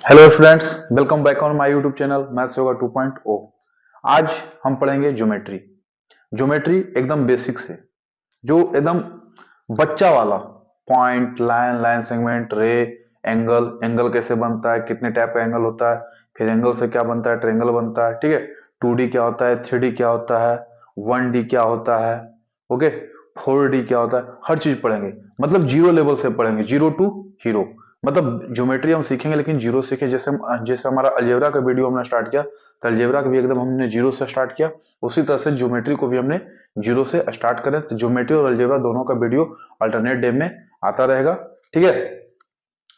Hello students, welcome back on my YouTube channel maths yoga 2.0। आज हम पढ़ेंगे ज्योमेट्री। ज्योमेट्री एकदम बेसिक से, जो एकदम बच्चा वाला, पॉइंट, लाइन, लाइन सेगमेंट, रे, एंगल, एंगल कैसे बनता है, कितने टाइप का एंगल होता है, फिर एंगल से क्या बनता है, ट्रायंगल बनता है, ठीक है। 2D क्या होता है, 3D क्या होता है, 1D क्या होता है, ओके, 4D क्या होता है, हर चीज पढ़ेंगे। मतलब जीरो लेवल से पढ़ेंगे, जीरो टू हीरो। मतलब ज्योमेट्री हम सीखेंगे लेकिन जीरो सीखे। जैसे हमारा अलजेब्रा का वीडियो हमने स्टार्ट किया, तो अलजेब्रा का भी एकदम हमने जीरो से स्टार्ट किया, उसी तरह से ज्योमेट्री को भी हमने जीरो से स्टार्ट करें। तो ज्योमेट्री और अलजेब्रा दोनों का वीडियो अल्टरनेट डे में आता रहेगा, ठीक है।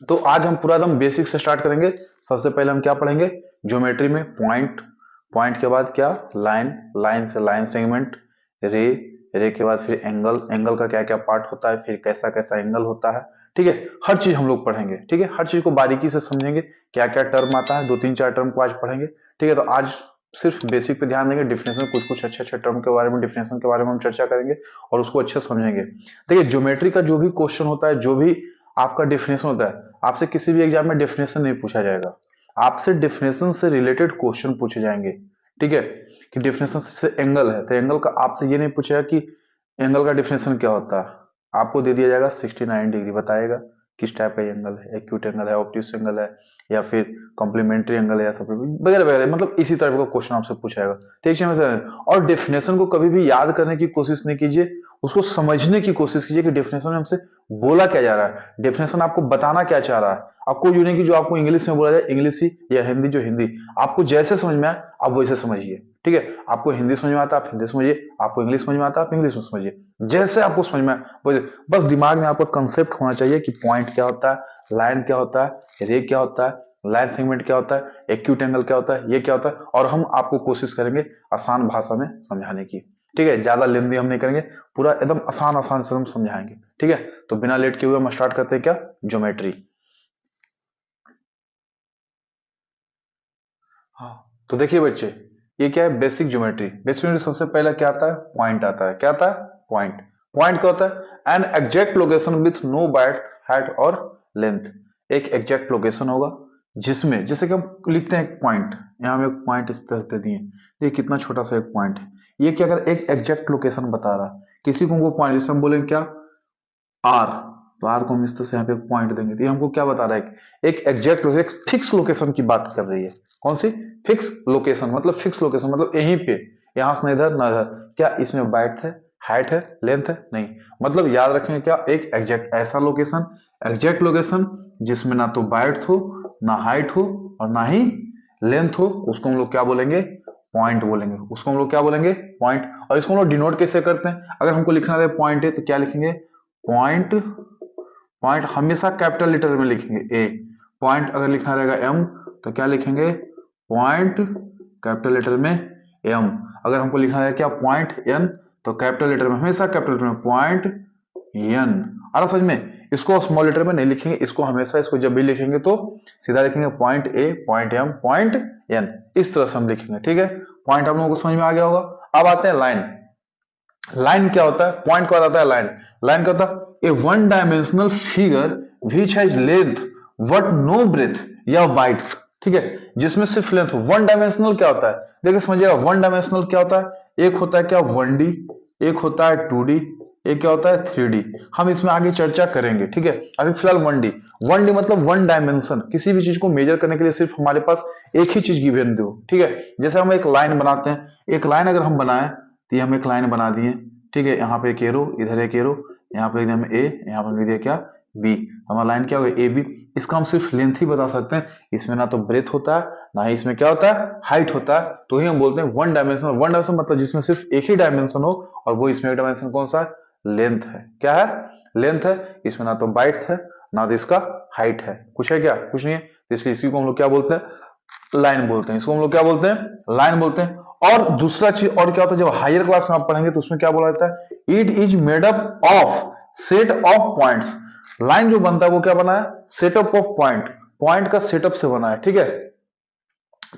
तो आज हम पूरा एकदम बेसिक से स्टार्ट करेंगे। सबसे पहले हम क्या पढ़ेंगे, ज्योमेट्री में पॉइंट, पॉइंट के बाद क्या, लाइन, लाइन से लाइन सेगमेंट, रे, रे के बाद फिर एंगल, एंगल का क्या क्या पार्ट होता है, फिर कैसा कैसा एंगल होता है, ठीक है। हर चीज हम लोग पढ़ेंगे, ठीक है। हर चीज को बारीकी से समझेंगे, क्या क्या टर्म आता है, दो तीन चार टर्म को आज पढ़ेंगे, ठीक है। तो आज सिर्फ बेसिक पे ध्यान देंगे, डिफिनेशन कुछ कुछ अच्छे अच्छे टर्म के बारे में, डिफिनेशन के बारे में हम चर्चा करेंगे और उसको अच्छे से समझेंगे। देखिए, ज्योमेट्री का जो भी क्वेश्चन होता है, जो भी आपका डेफिनेशन होता है, आपसे किसी भी एग्जाम में डेफिनेशन नहीं पूछा जाएगा, आपसे डेफिनेशन से रिलेटेड क्वेश्चन पूछे जाएंगे, ठीक है। कि डेफिनेशन से एंगल है तो एंगल का आपसे ये नहीं पूछेगा कि एंगल का डेफिनेशन क्या होता है, आपको दे दिया जाएगा 69 डिग्री, बताएगा किस टाइप का एंगल है, एक्यूट एंगल है, ऑब्ट्यूस एंगल है, या फिर कॉम्प्लीमेंट्री एंगल है, या सब वगैरह वगैरह। मतलब इसी तरह का क्वेश्चन आपसे पूछाएगा, ठीक है। और डेफिनेशन को कभी भी याद करने की कोशिश नहीं कीजिए, उसको समझने की कोशिश कीजिए कि डेफिनेशन में हमसे बोला क्या जा रहा है, डेफिनेशन आपको बताना क्या चाह रहा है। आपको यूं नहीं कि जो आपको इंग्लिश में बोला जाए इंग्लिश ही, या हिंदी जो हिंदी, आपको जैसे समझ में आए आप वैसे समझिए, ठीक है। आपको हिंदी समझ में आता है आप हिंदी समझिए, आपको इंग्लिश समझ में आता है आप इंग्लिश में समझिए, जैसे आपको समझ में आए वैसे। बस दिमाग में आपका कंसेप्ट होना चाहिए कि पॉइंट क्या होता है, लाइन क्या होता है, रे क्या होता है, लाइन सेगमेंट क्या होता है, एक्यूट एंगल क्या होता है, ये क्या होता है। और हम आपको कोशिश करेंगे आसान भाषा में समझाने की, ठीक है। ज्यादा लेंथी हम नहीं करेंगे, पूरा एकदम आसान आसान से हम समझाएंगे, ठीक है। तो बिना लेट के हुए हम स्टार्ट करते हैं क्या, ज्योमेट्री। हाँ, तो देखिए बच्चे, ये क्या है, बेसिक ज्योमेट्री। बेसिक ज्योमेट्री सबसे पहला क्या आता है, पॉइंट आता है। क्या आता है, पॉइंट। पॉइंट क्या होता है, an exact location with no width, height और लेंथ। एक एग्जैक्ट लोकेशन होगा जिसमें, जैसे कि हम लिखते हैं एक पॉइंट, यहाँ हम एक पॉइंट इस तरह से दे दिए, ये कितना छोटा सा एक पॉइंट है, ये क्या, अगर एक एग्जैक्ट लोकेशन बता रहा है किसी को, वो पॉइंट, जैसे हम बोलेंगे क्या, आर, तो आर को हम इस तरह से यहाँ पे पॉइंट देंगे, तो ये हमको क्या बता रहा है, एक एग्जैक्ट एक फिक्स लोकेशन की बात कर रही है। कौन सी, फिक्स लोकेशन। मतलब फिक्स लोकेशन मतलब यहीं पे, यहां से ना इधर ना इधर। क्या इसमें बाइट है, हाइट है, लेंथ है, नहीं। मतलब याद रखेंगे क्या, एक एग्जैक्ट ऐसा लोकेशन, एग्जैक्ट लोकेशन जिसमें ना तो बाइट हो, ना हाइट हो, और ना ही लेंथ हो, उसको हम लोग क्या बोलेंगे, पॉइंट बोलेंगे। उसको हम लोग क्या बोलेंगे, पॉइंट। और इसको हम लोग डिनोट कैसे करते हैं, अगर हमको लिखना है पॉइंट है तो क्या लिखेंगे, पॉइंट। पॉइंट हमेशा कैपिटल लेटर में लिखेंगे, ए। पॉइंट अगर लिखना रहेगा एम तो क्या लिखेंगे, पॉइंट कैपिटल लेटर में एम। अगर हमको लिखना है क्या, पॉइंट एन, तो कैपिटल लेटर में, हमेशा कैपिटल लेटर में पॉइंट एन। आ रहा समझ में। इसको स्मॉल लेटर में नहीं लिखेंगे, इसको हमेशा, इसको जब भी लिखेंगे तो सीधा लिखेंगे point A, point M, point N, इस तरह से हम लिखेंगे, ठीक है। पॉइंट हम लोगों को समझ में आ गया होगा। अब आते हैं लाइन। लाइन क्या होता है, पॉइंट क्या होता है, लाइन। लाइन क्या होता है, a one dimensional figure which has length but no breadth या वाइड, ठीक है। जिसमें सिर्फ लेंथ हो। वन डायमेंशनल क्या होता है, देखिए समझिएगा, वन डायमेंशनल क्या होता है, एक होता है क्या, 1D, एक होता है 2D, एक क्या होता है 3D। हम इसमें आगे चर्चा करेंगे, ठीक है। अभी फिलहाल 1D। 1D मतलब वन डायमेंशन, किसी भी चीज को मेजर करने के लिए सिर्फ हमारे पास एक ही चीज गिवन दो, ठीक है। जैसे हम एक लाइन बनाते हैं, एक लाइन अगर हम बनाए तो ये हम एक लाइन बना दिए, ठीक है। यहाँ पे एक एरो, इधर एक एरो, यहाँ पे एकदम ए, यहाँ पे लिख दिया क्या, बी। हमारा लाइन क्या होगा, ए बी। इसका हम सिर्फ लेंथ ही बता सकते हैं, इसमें ना तो ब्रेथ होता है, ना ही इसमें क्या होता है, हाइट होता है। तो ही हम बोलते हैं वन डायमेंशन। वन डायमेंशन मतलब जिसमें सिर्फ एक ही डायमेंशन हो, और वो इसमें एक डायमेंशन कौन सा है, लेंथ है। क्या है, लेंथ है। इसमें ना तो बाइट है, ना तो इसका हाइट है। कुछ है क्या, कुछ नहीं है। तो इसलिए इसी को हम लोग क्या बोलते हैं, लाइन बोलते हैं। इसको हम लोग क्या बोलते हैं, लाइन बोलते हैं। और दूसरा चीज और क्या होता है, जब हायर क्लास में आप पढ़ेंगे तो उसमें क्या बोला जाता है, it is made up of set of points. Line जो बनता है वो क्या बना है, सेटअप ऑफ पॉइंट, पॉइंट का सेटअप से बना है, ठीक है।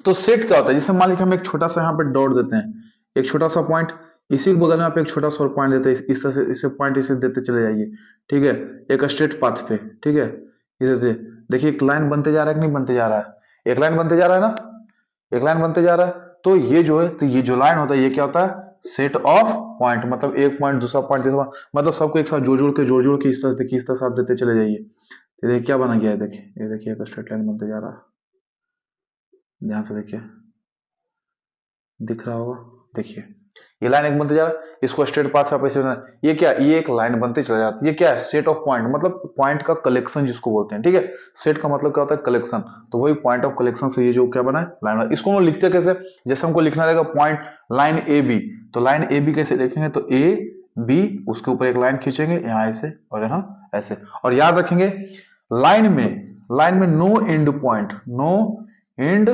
तो सेट क्या होता है, जैसे मान लीजिए हम एक छोटा सा यहाँ पे डॉट देते हैं, एक छोटा सा पॉइंट, इसी के बगल में आप एक छोटा सा और पॉइंट देते हैं, इस तरह से, इसे पॉइंट इसे देते चले जाइए, ठीक है। एक स्ट्रेट पाथ पे, ठीक है। इधर से देखिए एक लाइन बनते जा रहा है कि नहीं बनते जा रहा है। एक लाइन बनते जा रहा है ना, एक लाइन बनते जा रहा है। तो ये जो है, तो ये जो लाइन होता है ये क्या होता है, सेट ऑफ पॉइंट, मतलब एक पॉइंट दूसरा पॉइंट तीसरा point, मतलब सबको एक साथ जोड़ जोड़ के इस तरह से इस तरह से आप देते चले जाइए। तो देखिए क्या बना गया है, देखिए ये देखिए एक स्ट्रेट लाइन बनते जा रहा है, ध्यान से देखिए, दिख रहा होगा, देखिए ये लाइन एक बनते जा रहा है, इसको स्ट्रेट पाथ आप ऐसे, ये क्या, ये एक लाइन बनते चला जाती है, ये क्या है, सेट ऑफ पॉइंट, मतलब पॉइंट का कलेक्शन जिसको बोलते हैं, ठीक है। सेट का मतलब क्या होता है, कलेक्शन, तो वही पॉइंट ऑफ कलेक्शन से ये जो क्या बना है, लाइन। इसको हम लिखते हैं कैसे, जैसे हमको लिखना रहेगा पॉइंट लाइन ए बी, तो लाइन ए बी कैसे लिखेंगे, तो ए बी, उसके ऊपर एक लाइन खींचेंगे यहाँ ऐसे और यहाँ ऐसे, और याद रखेंगे लाइन में no end point, no end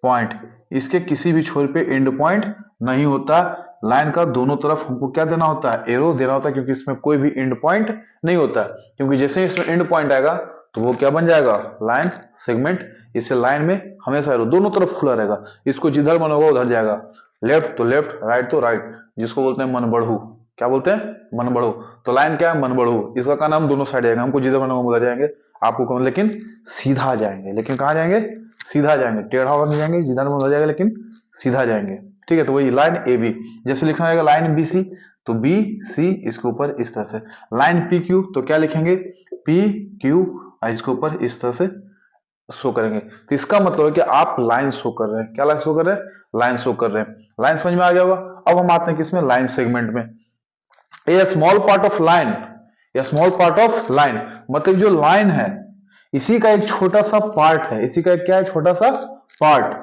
point, इसके किसी भी छोर पे एंड पॉइंट नहीं होता। लाइन का दोनों तरफ हमको क्या देना होता है, एरो देना होता है, क्योंकि इसमें कोई भी एंड पॉइंट नहीं होता, क्योंकि जैसे ही इसमें एंड पॉइंट आएगा तो वो क्या बन जाएगा, लाइन सेगमेंट। इसे लाइन में हमेशा एरो दोनों तरफ खुला रहेगा, इसको जिधर मन होगा उधर जाएगा, लेफ्ट तो लेफ्ट, राइट तो राइट, जिसको बोलते हैं मन बढ़ू, क्या बोलते हैं, मन बढ़ू। तो लाइन क्या है, मन बढ़ू, इसका क्या नाम, दोनों साइड जाएंगे, हमको जिधर मन होगा उधर जाएंगे, आपको कौन, लेकिन सीधा जाएंगे, लेकिन कहाँ जाएंगे, सीधा जाएंगे, टेढ़ा होकर नहीं जाएंगे, जिधर मन उधर जाएगा, लेकिन सीधा जाएंगे, ठीक है। तो वही लाइन ए बी, जैसे लिखना रहेगा लाइन बी सी, तो बी सी इसके ऊपर इस तरह से, लाइन पी क्यू, तो क्या लिखेंगे, पी क्यू, इसके ऊपर इस तरह से शो करेंगे। तो इसका मतलब है कि आप लाइन शो कर रहे हैं, क्या लाइन शो कर रहे हैं, लाइन शो कर रहे हैं। लाइन समझ में आ गया होगा। अब हम आते हैं किसमें, लाइन सेगमेंट में। A small part of line, a small part of line, मतलब जो लाइन है इसी का एक छोटा सा पार्ट है, इसी का एक क्या है, छोटा सा part,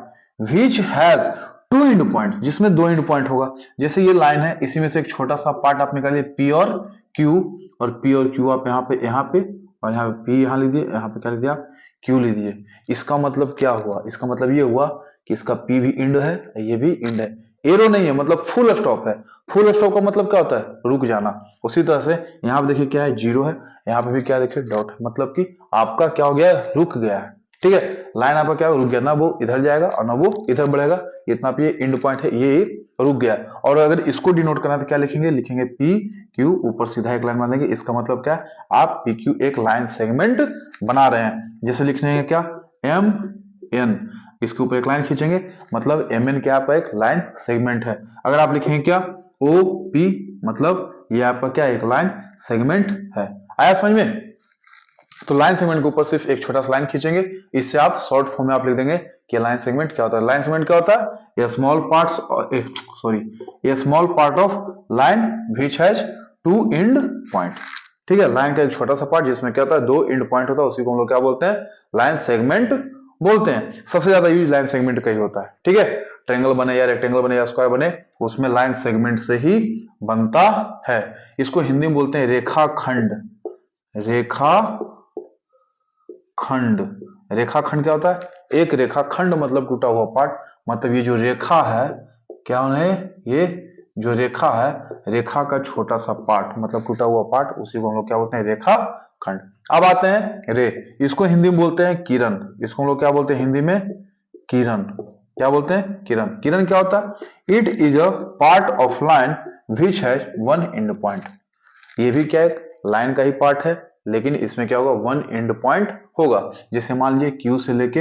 which has two end point, जिसमें दो एंड पॉइंट होगा। जैसे ये लाइन है, इसी में से एक छोटा सा पार्ट आप निकालिए पी और क्यू, और पी और क्यू आप यहाँ पे और यहाँ पे पी यहाँ लीजिए, यहाँ पे क्या लीजिए आप, क्यू लीजिए। इसका मतलब क्या हुआ, इसका मतलब ये हुआ कि इसका पी भी इंड है, ये भी इंड है, एरो नहीं है, मतलब फुल स्टॉप है। फुल स्टॉप का मतलब क्या होता है, रुक जाना। उसी तरह से यहाँ पे देखिए क्या है, जीरो है, यहाँ पे भी क्या देखिए डॉट है, मतलब कि आपका क्या हो गया है, रुक गया है, ठीक है। लाइन आपका क्या रुक गया, ना वो इधर जाएगा और ना वो इधर बढ़ेगा, इतना पे एंड पॉइंट है, ये रुक गया। और अगर इसको डिनोट करना है तो क्या लिखेंगे, लिखेंगे पी क्यू, ऊपर सीधा एक लाइन बना इसका मतलब क्या है, आप पी क्यू एक लाइन सेगमेंट बना रहे हैं। जैसे लिखने क्या, एम एन, इसके ऊपर एक लाइन खींचेंगे, मतलब एम एन क्या आपका एक लाइन सेगमेंट है। अगर आप लिखेंगे क्या, ओ पी, मतलब ये आपका क्या एक लाइन सेगमेंट है। आया समझ में। तो लाइन सेगमेंट के ऊपर सिर्फ एक छोटा सा लाइन खींचेंगे, इससे आप शॉर्ट फॉर्म में आप लिख देंगे कि लाइन सेगमेंट क्या होता है। लाइन सेगमेंट क्या होता है, small parts, sorry small part of line which has two end point, ठीक है। लाइन का एक छोटा सा पार्ट जिसमें क्या होता है, दो एंड पॉइंट होता है, उसी को हम लोग क्या बोलते हैं, लाइन सेगमेंट बोलते हैं। सबसे ज्यादा यूज लाइन सेगमेंट का ही होता है, ठीक है। ट्रायंगल बने या रेक्टेंगल बने या स्क्वायर बने, उसमें लाइन सेगमेंट से ही बनता है। इसको हिंदी में बोलते हैं रेखाखंड, रेखा खंड। रेखाखंड क्या होता है, एक रेखाखंड मतलब टूटा हुआ पार्ट, मतलब ये जो रेखा है, क्या उन्हें, ये जो रेखा है, रेखा का छोटा सा पार्ट मतलब टूटा हुआ पार्ट, उसी को हम लोग क्या बोलते हैं, रेखा खंड। अब आते हैं रे, इसको हिंदी में बोलते हैं किरण, इसको हम लोग क्या बोलते हैं हिंदी में, किरण। क्या बोलते हैं, किरण। किरण क्या होता है, it is a part of line which has one and point. ये भी क्या है, लाइन का ही पार्ट है, लेकिन इसमें क्या होगा, वन एंड पॉइंट होगा। जैसे मान लीजिए क्यू से लेके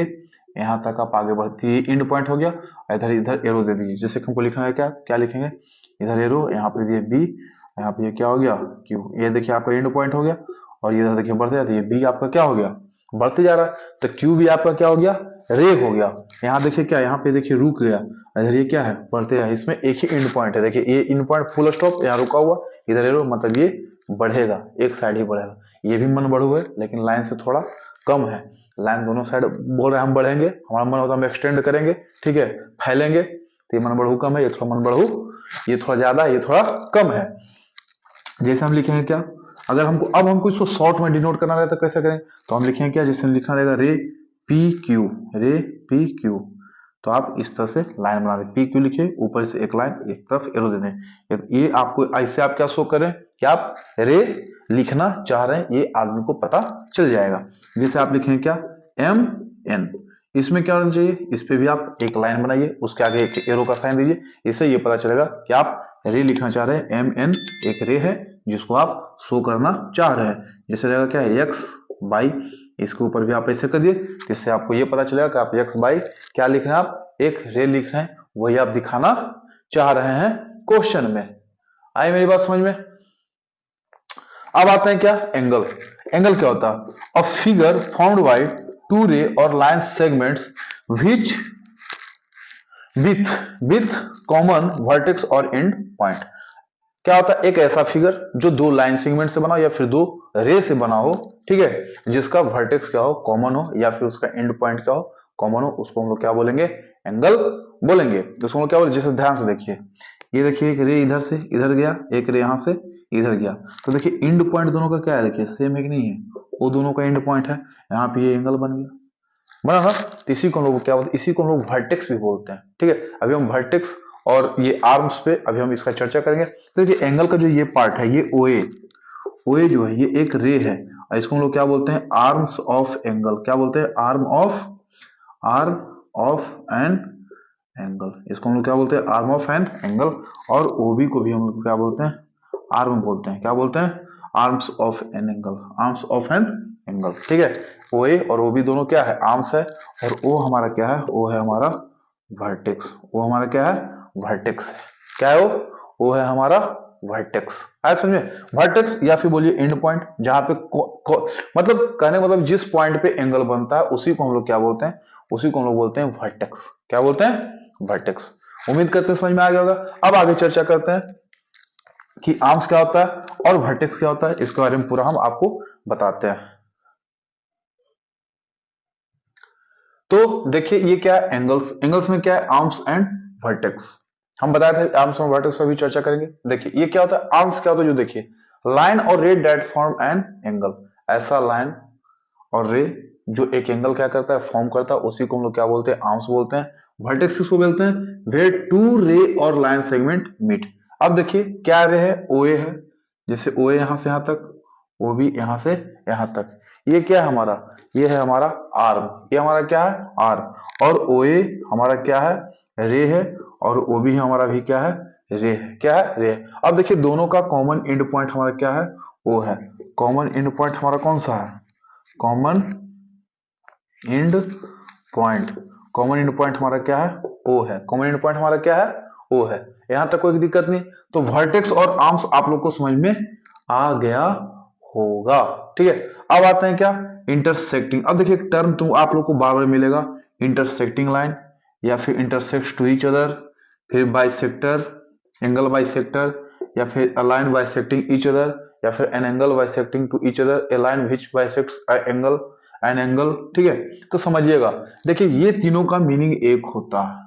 यहां तक आप आगे बढ़ती है, एंड पॉइंट हो गया, इधर इधर एरो दे दीजिए। जैसे हमको लिखना है क्या, क्या लिखेंगे, इधर एरो, यहाँ पे दिए बी, यहाँ पे ये क्या हो गया, क्यू। ये देखिए आपका एंड पॉइंट हो गया, और इधर देखिए बढ़ते जाते, ये बी आपका क्या हो गया, बढ़ते जा रहा है, तो क्यू भी आपका क्या हो गया, रे हो गया। यहाँ देखिए क्या, यहाँ पे देखिए रुक गया, इधर ये क्या है, बढ़ते जाए, इसमें एक ही एंड पॉइंट है, देखिए ये एंड पॉइंट फुल स्टॉप, यहाँ रुका हुआ, इधर एरो, मतलब ये बढ़ेगा, एक साइड ही बढ़ेगा। ये भी मन बढ़ू है, लेकिन लाइन से थोड़ा कम है। लाइन दोनों साइड बोल रहे हैं हम बढ़ेंगे, हमारा मन होता है हम एक्सटेंड करेंगे, ठीक है, फैलेंगे, तो ये मन बढ़ू कम है, ये थोड़ा मन बढ़ू, ये थोड़ा ज्यादा, ये थोड़ा कम है। जैसे हम लिखेंगे क्या, अगर हमको अब हमको इसको शॉर्ट में डिनोट करना रहता है कैसे करें, तो हम लिखेंगे क्या, जैसे लिखना रहेगा रे पी क्यू, रे पी क्यू, तो आप इस तरह से लाइन बना दें, पी क्यू लिखिए, ऊपर से एक लाइन एक तरफ एरो दे दें। ये आपको ऐसे आप क्या शो करें कि आप रे लिखना चाह रहे हैं, ये आदमी को पता चल जाएगा। जैसे आप लिखेंगे क्या, एम एन, इसमें क्या होना चाहिए, इस पे भी आप एक लाइन बनाइए, उसके आगे एक एरो का साइन दीजिए, इससे ये पता चलेगा कि आप रे लिखना चाह रहे हैं। एम एन एक रे है जिसको आप शो करना चाह रहे हैं। जैसे रहेगा क्या, एक्स वाई इसके ऊपर भी आप ऐसे कर दिए, इससे आपको ये पता चलेगा कि आप एक्स बाई क्या लिख रहे हैं, आप एक रे लिख रहे हैं, वही आप दिखाना चाह रहे हैं क्वेश्चन में। आई मेरी बात समझ में? अब आते हैं क्या, एंगल। एंगल क्या होता है? A figure formed by two रे और line segments which with with common vertex और एंड पॉइंट। क्या होता है? एक ऐसा फिगर जो दो लाइन सेगमेंट से बना हो या फिर दो रे से बना हो, ठीक है, जिसका वर्टेक्स क्या हो, कॉमन हो, या फिर उसका एंड पॉइंट क्या हो, कॉमन हो, उसको हम लोग क्या बोलेंगे, एंगल बोलेंगे। तो उसको हम लोग क्या बोले, जैसे ध्यान से देखिए, ये देखिए एक रे इधर से इधर गया, एक रे यहां से इधर गया, तो देखिए एंड पॉइंट दोनों का क्या है, देखिए सेम है कि नहीं है, वो दोनों का एंड पॉइंट है, यहाँ पे ये एंगल बन गया, बना ना। तो इसी को हम लोग क्या बोलते हैं, इसी को हम लोग वर्टेक्स भी बोलते हैं, ठीक है। अभी हम वर्टेक्स और ये आर्म्स पे अभी हम इसका चर्चा करेंगे। तो देखिए एंगल का जो ये पार्ट है, ये ओए, ओए जो है ये एक रे है, और इसको हम लोग क्या बोलते हैं, आर्म्स ऑफ एंगल। क्या बोलते हैं? Arm of an angle. इसको हम लोग क्या बोलते हैं, आर्म ऑफ एन एंगल। और ओबी को भी हम लोग क्या बोलते हैं, आर्म बोलते हैं। क्या बोलते हैं? Arms of an angle, arms of N angle, ठीक है। ओ ए और ओबी दोनों क्या है, आर्म्स है, और ओ हमारा क्या है, ओ है हमारा वर्टेक्स। वो हमारा क्या है, वर्टेक्स है। क्या है वो है हमारा वर्टेक्स। आया समझ में? वर्टेक्स या फिर बोलिए एंड पॉइंट, जहां पे मतलब कहने का मतलब जिस पॉइंट पे एंगल बनता है उसी को हम लोग क्या बोलते हैं, उसी को हम लोग बोलते हैं वर्टेक्स। क्या बोलते हैं? वर्टेक्स। उम्मीद करते हैं समझ में आ गया होगा। अब आगे चर्चा करते हैं कि आर्म्स क्या होता है और वर्टेक्स क्या होता है, इसके बारे में पूरा हम आपको बताते हैं। तो देखिए ये क्या है, एंगल्स। एंगल्स में क्या है, आर्म्स एंड वर्टेक्स। हम बताए थे आर्म्स और वर्टेक्स पर भी चर्चा करेंगे। देखिए ये क्या होता है, आर्म्स क्या होता है, जो देखिए लाइन और रे डेट फॉर्म एन एंगल। ऐसा लाइन और रे जो एक एंगल क्या करता है, फॉर्म करता है, उसी को हम लोग क्या बोलते हैं, आर्म्स बोलते हैं। वर्टेक्स किसको बोलते हैं, वेयर टू रे और लाइन सेगमेंट मीट। अब देखिए क्या रे है, ओए है, जैसे ओए यहां से यहां तक, ओ भी यहां से यहां तक। ये क्या है हमारा, ये है हमारा आर्म, ये हमारा क्या है, आर्म। और ओए हमारा क्या है, रे है, और ओ भी हमारा भी क्या है, रे है। क्या है, रे है। अब देखिए दोनों का कॉमन एंड पॉइंट हमारा क्या है, ओ है। कॉमन एंड पॉइंट हमारा कौन सा है, common and point. Common and point हमारा क्या है, ओ है। कॉमन एंड पॉइंट हमारा क्या है, ओ है। यहां तक कोई दिक्कत नहीं। तो वर्टेक्स और आर्म्स आप लोग को समझ में आ गया होगा, ठीक है। अब आते हैं क्या, इंटरसेक्टिंग। अब देखिए टर्म तो आप लोग को बार बार मिलेगा, इंटरसेक्टिंग लाइन, या फिर इंटरसेक्ट टू ईच अदर, फिर बाइसेक्टर, एंगल बाइसेक्टर, या फिर अलाइन बाइसेक्टिंग ईच अदर, या फिर an angle bisecting to each other, a line which bisects angle an angle, ठीक है। तो समझिएगा, देखिए ये तीनों का मीनिंग एक होता है,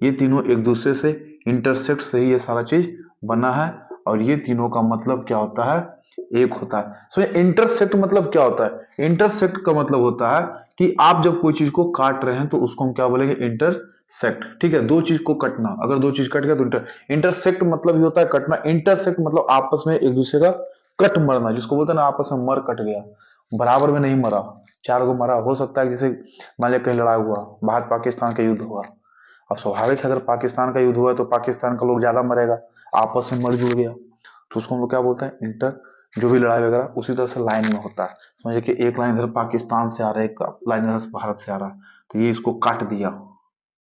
ये तीनों एक दूसरे से इंटरसेक्ट से ही ये सारा चीज बना है, और ये तीनों का मतलब क्या होता है, एक होता है। सो इंटरसेक्ट मतलब क्या होता है, इंटरसेक्ट का मतलब होता है कि आप जब कोई चीज को काट रहे हैं तो उसको हम क्या बोलेंगे, इंटरसेक्ट, ठीक है। दो चीज को कटना, अगर दो चीज कट गया तो इंटरसेक्ट मतलब ये होता है कटना। इंटरसेक्ट मतलब आपस में एक दूसरे का कट मरना, जिसको बोलते हैं ना आपस में मर कट गया, बराबर में नहीं मरा, चार गो मरा। हो सकता है जैसे मान लिया कहीं लड़ाई हुआ, भारत पाकिस्तान का युद्ध हुआ, अब स्वाभाविक है अगर पाकिस्तान का युद्ध हुआ तो पाकिस्तान का लोग ज्यादा मरेगा, आपस में मर जुड़ गया, तो उसको हम लोग क्या बोलते हैं, इंटर। जो भी लड़ाई वगैरह उसी तरह से लाइन में होता है। समझिए कि एक लाइन इधर पाकिस्तान से आ रहा है, एक लाइन इधर से भारत से आ रहा है, तो ये इसको काट दिया,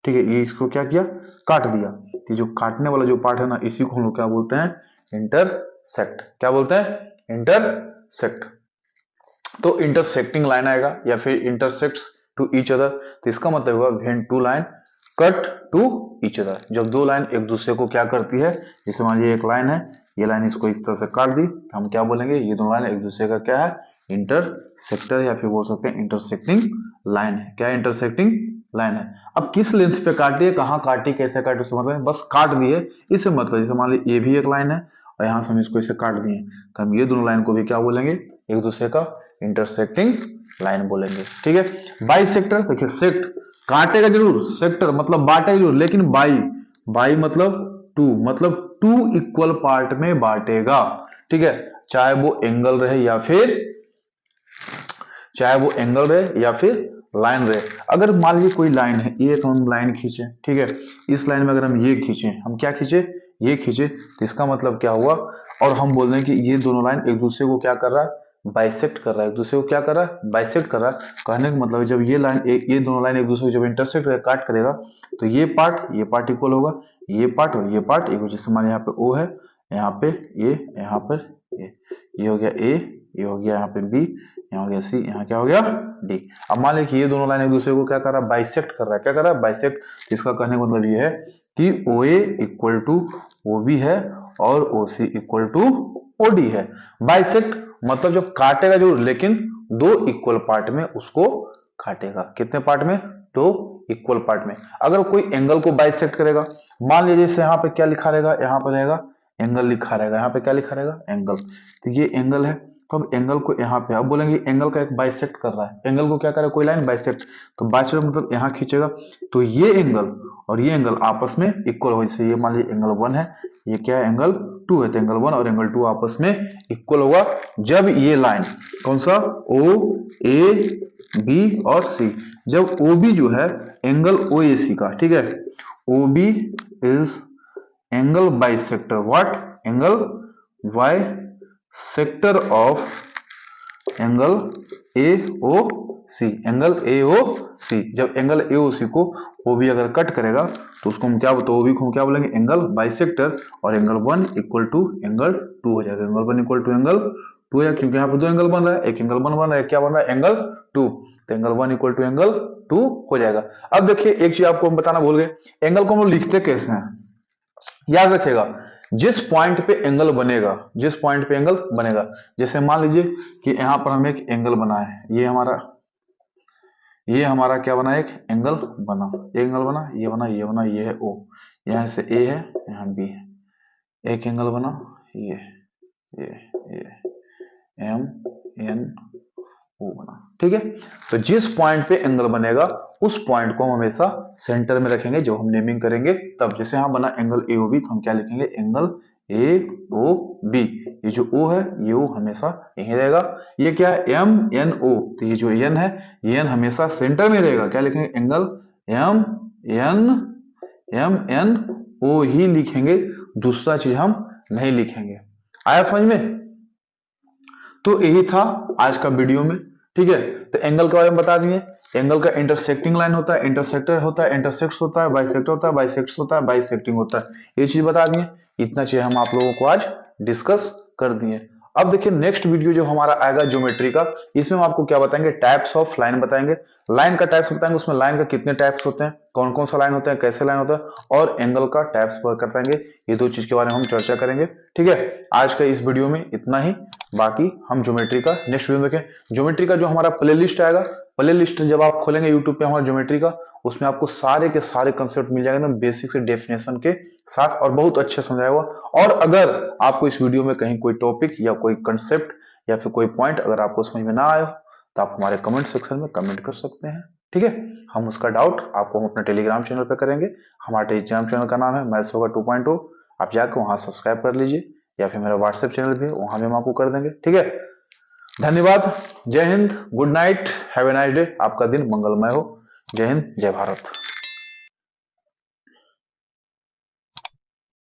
ठीक है, ये इसको क्या किया, काट दिया। तो जो काटने वाला जो पार्ट है ना, इसी को हम लोग क्या बोलते हैं, इंटरसेक्ट। क्या बोलते हैं, इंटरसेक्ट। तो इंटरसेक्टिंग लाइन आएगा या फिर इंटरसेक्ट्स टू ईच अदर, तो इसका मतलब हुआ when two line cut to each other. जब दो लाइन एक दूसरे को क्या करती है, जैसे मान लीजिए एक लाइन है, ये लाइन इसको इस तरह से काट दी, तो हम क्या बोलेंगे, ये दोनों लाइन एक दूसरे का क्या है, इंटरसेक्टर, या फिर बोल सकते हैं इंटरसेक्टिंग लाइन है। क्या इंटरसेक्टिंग लाइन है। अब किस लेंथ पे काटी है, कहाँ काटी, कैसे काटी, उससे मतलब बस काट दिए, इससे मतलब जैसे मान लीजिए ये भी एक लाइन है और यहां से हम इसको इसे काट दिए, तो हम ये दोनों लाइन को भी क्या बोलेंगे, एक दूसरे का इंटरसेक्टिंग लाइन बोलेंगे, ठीक है। बाइसेक्टर, देखिए सेक्ट काटेगा जरूर, सेक्टर मतलब बांटेगा जरूर, लेकिन बाई, बाई मतलब टू, मतलब टू इक्वल पार्ट में बांटेगा, ठीक है। चाहे वो एंगल रहे या फिर, चाहे वो एंगल रहे या फिर लाइन रहे। अगर मान लीजिए कोई लाइन है, ये तो हम लाइन खींचे, ठीक है, इस लाइन में अगर हम ये खींचे, हम क्या खींचे, ये खींचे, तो इसका मतलब क्या हुआ, और हम बोल रहे हैं कि ये दोनों लाइन एक दूसरे को क्या कर रहा है, बाइसेक्ट कर रहा है, एक दूसरे को क्या कर रहा है, बाइसेक्ट कर रहा है। कहने का मतलब है जब ये लाइन ये दोनों लाइन एक दूसरे को जब इंटरसेक्ट काट करेगा तो ये पार्ट इक्वल होगा, ये पार्ट और ये पार्ट एक, जैसे मान यहाँ पे ओ है, यहाँ पे ये, यहाँ पर ये हो गया ए, ये हो गया यहाँ पे बी, यहाँ हो गया सी, यहाँ क्या हो गया डी। अब मान लीजिए ये दोनों लाइन एक दूसरे को क्या कर रहा है, बाइसेक्ट कर रहा है, क्या कर रहा है, बाइसेक्ट। इसका कहने का मतलब ये है कि ओ ए इक्वल टू ओ बी है और ओ सी इक्वल टू ओ डी है। बाइसेक्ट मतलब जब काटेगा जरूर, लेकिन दो इक्वल पार्ट में उसको काटेगा। कितने पार्ट में, दो इक्वल पार्ट में। अगर कोई एंगल को बाइसेक्ट करेगा, मान लीजिए जैसे यहाँ पे क्या लिखा रहेगा, यहाँ पर रहेगा एंगल लिखा रहेगा, यहाँ पे क्या लिखा रहेगा, एंगल। तो ये एंगल है, तो अब एंगल को यहाँ पे अब बोलेंगे एंगल का एक बाइसेक्ट कर रहा है, एंगल को क्या करे, कोई लाइन बाइसेक्ट। तो बाइसेक्ट मतलब यहाँ खींचेगा तो ये एंगल और ये एंगल आपस में इक्वल हो। जैसे ये मान लीजिए एंगल 1 है, ये क्या है, एंगल 2 है, तो एंगल 1 और एंगल 2 आपस में इक्वल होगा जब ये लाइन कौन सा, ओ ए बी और सी, जब ओ बी जो है एंगल ओ ए सी का, ठीक है, O B is angle bisector, what, angle bisector of angle A O C, angle A O C. जब एंगल ए ओ सी को ओ बी अगर कट करेगा तो उसको हम क्या, तो ओ बी को हम क्या बोलेंगे, एंगल बाइसेक्टर, और एंगल 1 इक्वल टू एंगल 2 हो जाएगा, एंगल 1 इक्वल टू एंगल 2 है, क्योंकि यहाँ पे दो एंगल बन रहा है, एक एंगल 1 बन रहा है, क्या बन रहा है, एंगल 2, तो एंगल 1 इक्वल टू एंगल 2 हो जाएगा। अब देखिए एक चीज आपको हम बताना भूल गए, एंगल को हम लोग लिखते कैसे हैं, याद रखिएगा। जिस पॉइंट पे एंगल बनेगा, जिस पॉइंट पे एंगल बनेगा, जैसे मान लीजिए कि यहां पर हम एक एंगल बनाए, ये हमारा क्या बना, एक एंगल बना, एंगल बना, ये बना, ये बना, ये है ओ, यहां से ए है, यहां बी है, एक एंगल बना, ये एम एन ओ बना, ठीक है। तो जिस पॉइंट पे एंगल बनेगा उस पॉइंट को हम हमेशा सेंटर में रखेंगे जब हम नेमिंग करेंगे तब। जैसे यहाँ बना एंगल ए ओ बी, तो हम क्या लिखेंगे, एंगल ए ओ बी, ये जो ओ है ये ओ हमेशा यहीं रहेगा। ये क्या है, एम एन ओ, तो ये जो एन है ये एन हमेशा सेंटर में रहेगा, क्या लिखेंगे, एंगल एम एन ओ ही लिखेंगे, दूसरा चीज हम नहीं लिखेंगे। आया समझ में। तो यही था आज का वीडियो में, ठीक है। तो एंगल के बारे में बता दिए, एंगल का इंटरसेक्टिंग लाइन होता है, इंटरसेक्टर होता है, इंटरसेक्ट्स होता है, बाइसेक्टर होता है, बाइसेक्ट्स होता है, बाइसेक्टिंग होता है, ये चीज बता दिए। इतना चीज हम आप लोगों को आज डिस्कस कर दिए। अब देखिए नेक्स्ट वीडियो जो हमारा आएगा ज्योमेट्री का, इसमें हम आपको क्या बताएंगे, टाइप्स ऑफ लाइन बताएंगे, लाइन का टाइप्स बताएंगे, उसमें लाइन का कितने टाइप्स होते हैं, कौन कौन सा लाइन होता है, कैसे लाइन होता है, और एंगल का टाइप्स बताएंगे। ये दो चीज के बारे में हम चर्चा करेंगे, ठीक है। आज का इस वीडियो में इतना ही, बाकी हम ज्योमेट्री का नेक्स्ट वीडियो में देखें। ज्योमेट्री का जो हमारा प्ले लिस्ट आएगा, प्ले लिस्ट जब आप खोलेंगे यूट्यूब पे हमारा ज्योमेट्री का, उसमें आपको सारे के सारे कंसेप्ट मिल जाएंगे एकदम बेसिक से डेफिनेशन के साथ, और बहुत अच्छे समझाया हुआ। और अगर आपको इस वीडियो में कहीं कोई टॉपिक या कोई कंसेप्ट या फिर कोई पॉइंट अगर आपको समझ में ना आया हो तो आप हमारे कमेंट सेक्शन में कमेंट कर सकते हैं, ठीक है। हम उसका डाउट आपको हम अपने टेलीग्राम चैनल पे करेंगे। हमारे टेलीग्राम चैनल का नाम है मैथ्स होगा 2.0, आप जाकर वहां सब्सक्राइब कर लीजिए, या फिर मेरा व्हाट्सएप चैनल भी है, वहां भी हम आपको कर देंगे, ठीक है। धन्यवाद, जय Hind, good night, have a nice day, आपका दिन मंगलमय हो। जय हिंद, जय भारत।